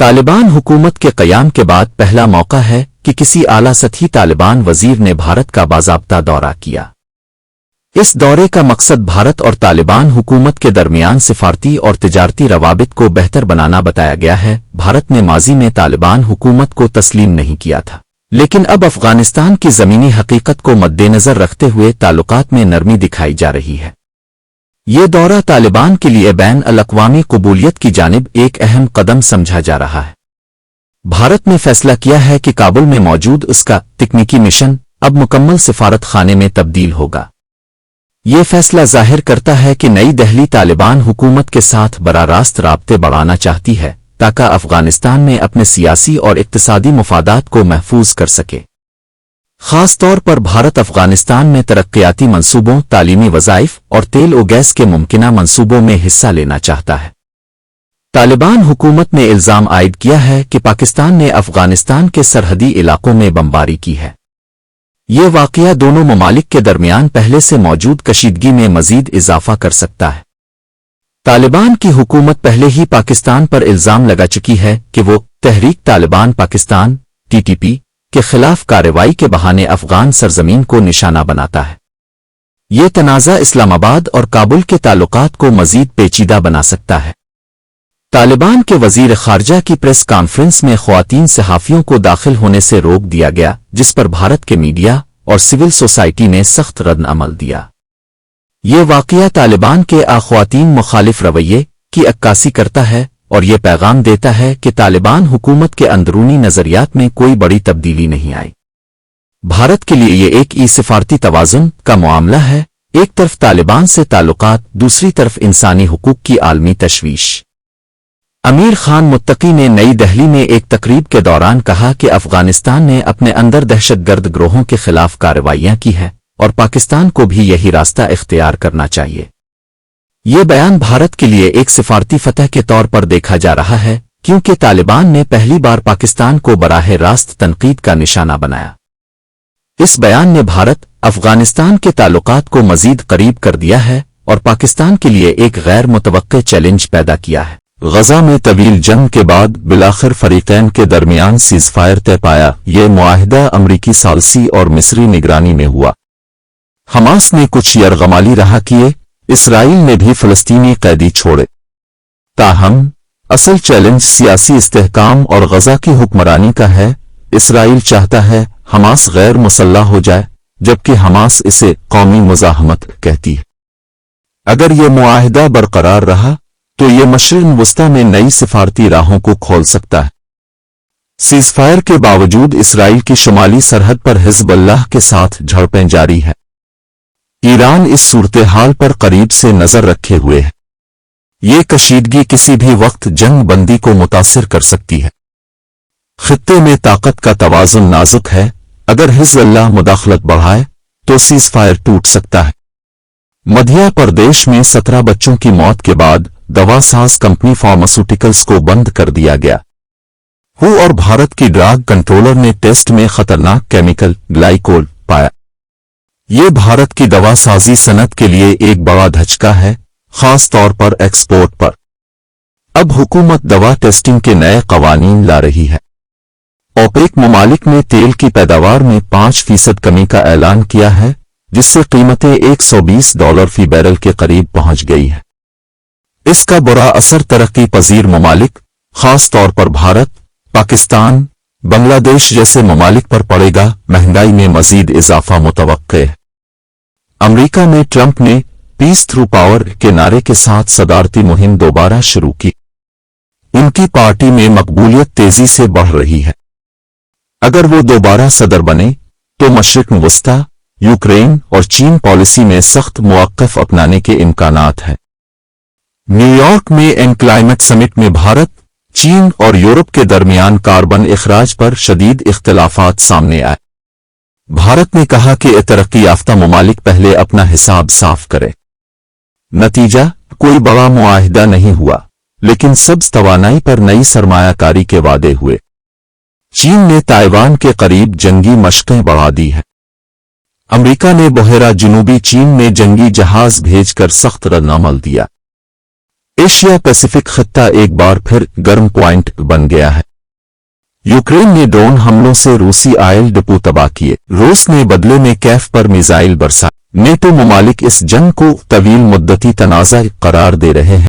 तालिबान हुकूमत के क़याम के बाद पहला मौका है कि किसी आला सतही तालिबान वजीर ने भारत का बाज़ाब्ता दौरा किया। इस दौरे का मकसद भारत और तालिबान हुकूमत के दरमियान सिफारती और तिजारती रवाबित को बेहतर बनाना बताया गया है। भारत ने माजी में तालिबान हुकूमत को तस्लीम नहीं किया था, लेकिन अब अफगानिस्तान की ज़मीनी हकीकत को मद्देनज़र रखते हुए ताल्लुकात में नरमी दिखाई जा रही है। ये दौरा तालिबान के लिए बैन अल-अक़वामी कबूलियत की जानिब एक अहम कदम समझा जा रहा है। भारत ने फैसला किया है कि काबुल में मौजूद उसका तकनीकी मिशन अब मुकम्मल सिफारत खाने में तब्दील होगा। ये फैसला जाहिर करता है कि नई दिल्ली तालिबान हुकूमत के साथ बराह रास्त राब्ते बढ़ाना चाहती है ताकि अफगानिस्तान में अपने सियासी और इक्तिसादी मुफादात को महफूज कर सके। ख़ास तौर पर भारत अफगानिस्तान में तरक्याती मंसूबों, तालीमी वज़ाइफ और तेल और गैस के मुमकिना मंसूबों में हिस्सा लेना चाहता है। तालिबान हुकूमत ने इल्ज़ाम आयद किया है कि पाकिस्तान ने अफगानिस्तान के सरहदी इलाकों में बमबारी की है। ये वाक़या दोनों ममालिक के दरमियान पहले से मौजूद कशीदगी में मज़ीद इजाफ़ा कर सकता है। तालिबान की हुकूमत पहले ही पाकिस्तान पर इल्ज़ाम लगा चुकी है कि वो तहरीक तालिबान पाकिस्तान (TTP) के खिलाफ कार्रवाई के बहाने अफगान सरजमीन को निशाना बनाता है। ये तनाज़ा इस्लामाबाद और काबुल के ताल्लुकात को मज़ीद पेचीदा बना सकता है। तालिबान के वज़ीर ख़ारजा की प्रेस कॉन्फ्रेंस में ख़वातीन सहाफ़ियों को दाखिल होने से रोक दिया गया, जिस पर भारत के मीडिया और सिविल सोसाइटी ने सख्त रद्द-अमल दिया। ये वाक़या तालिबान के ख़वातीन मुखालिफ रवैये की अक्कासी करता है और ये पैगाम देता है कि तालिबान हुकूमत के अंदरूनी नज़रियात में कोई बड़ी तब्दीली नहीं आई। भारत के लिए ये एक सिफारती तवाज़ुन का मामला है, एक तरफ तालिबान से ताल्लुकात, दूसरी तरफ इंसानी हुकूक की आलमी तशवीश। अमीर खान मुत्तकी ने नई दिल्ली में एक तकरीब के दौरान कहा कि अफगानिस्तान ने अपने अंदर दहशतगर्द ग्रोहों के खिलाफ कार्रवाइयां की है और पाकिस्तान को भी यही रास्ता इख्तियार करना चाहिए। ये बयान भारत के लिए एक सिफारती फतह के तौर पर देखा जा रहा है, क्योंकि तालिबान ने पहली बार पाकिस्तान को बराह रास्त तनकीद का निशाना बनाया। इस बयान ने भारत अफगानिस्तान के ताल्लुकात को मजीद करीब कर दिया है और पाकिस्तान के लिए एक गैर मुतवक्के चैलेंज पैदा किया है। गजा में तवील जंग के बाद बिलाखिर फरीकैन के दरमियान सीज़फायर तय पाया। ये मुआहिदा अमरीकी सालसी और मिस्री निगरानी में हुआ। हमास ने कुछ यरगमाली रहा किए, इसराइल ने भी फ़लस्तीनी कैदी छोड़े। ताहम असल चैलेंज सियासी इस्तेहकाम और गजा की हुक्मरानी का है। इसराइल चाहता है हमास गैर मुसल्लह हो जाए, जबकि हमास इसे कौमी मुज़ाहमत कहती है। अगर ये मुआहिदा बरकरार रहा तो ये मशरिक़ वस्ता में नई सिफारती राहों को खोल सकता है। सीज़फायर के बावजूद इसराइल की शुमाली सरहद पर हिज़्बुल्लाह के साथ झड़पें जारी है। ईरान इस सूरत-ए-हाल पर करीब से नजर रखे हुए है। ये कशीदगी किसी भी वक्त जंग बंदी को मुतासिर कर सकती है। खित्ते में ताकत का तवाज़ुन नाजुक है। अगर हिज़्बुल्लाह मुदाखलत बढ़ाए तो सीज़फायर टूट सकता है। मध्य प्रदेश में 17 बच्चों की मौत के बाद दवा साज कंपनी फार्मास्यूटिकल्स को बंद कर दिया गया। हु और भारत की ड्रग कंट्रोलर ने टेस्ट में खतरनाक केमिकल ग्लाइकोल पाया। ये भारत की दवा साजी सनत के लिए एक बड़ा धचका है, खास तौर पर एक्सपोर्ट पर। अब हुकूमत दवा टेस्टिंग के नए कवानीन ला रही है। ओपेक ममालिक ने तेल की पैदावार में 5% कमी का ऐलान किया है, जिससे कीमतें $120 फी बैरल के करीब पहुंच गई है। इसका बुरा असर तरक्की पजीर ममालिक, खास तौर पर भारत, पाकिस्तान, बांग्लादेश जैसे ममालिक पर पड़ेगा। महंगाई में मजीद इजाफा मुतवक्के है। अमरीका में ट्रंप ने पीस थ्रू पावर के नारे के साथ सदारती मुहिम दोबारा शुरू की। उनकी पार्टी में मकबूलियत तेजी से बढ़ रही है। अगर वो दोबारा सदर बने तो मशरिक़ वस्ता, यूक्रेन और चीन पॉलिसी में सख्त मुवक्क़फ़ अपनाने के इम्कानात हैं। न्यूयॉर्क में एन क्लाइमेट समिट में भारत, चीन और यूरोप के दरमियान कार्बन इखराज पर शदीद इख्तिलाफात सामने आए। भारत ने कहा कि तरक्की याफ्ता ममालिक पहले अपना हिसाब साफ करे। नतीजा कोई बड़ा मुआहिदा नहीं हुआ, लेकिन सब्ज़ तवानाई पर नई सरमायाकारी के वादे हुए। चीन ने ताइवान के करीब जंगी मशक़ें बढ़ा दी है। अमरीका ने बहेरा जुनूबी चीन में जंगी जहाज भेजकर सख्त रद्द-अमल दिया। एशिया पैसिफिक खत्ता एक बार फिर गर्म पॉइंट बन गया है। यूक्रेन ने ड्रोन हमलों से रूसी ऑयल डिपो तबाह किए। रूस ने बदले में कैफ पर मिसाइल बरसाए। नेटो ममालिक इस जंग को तवील मुद्दती तनाज़ा करार दे रहे हैं।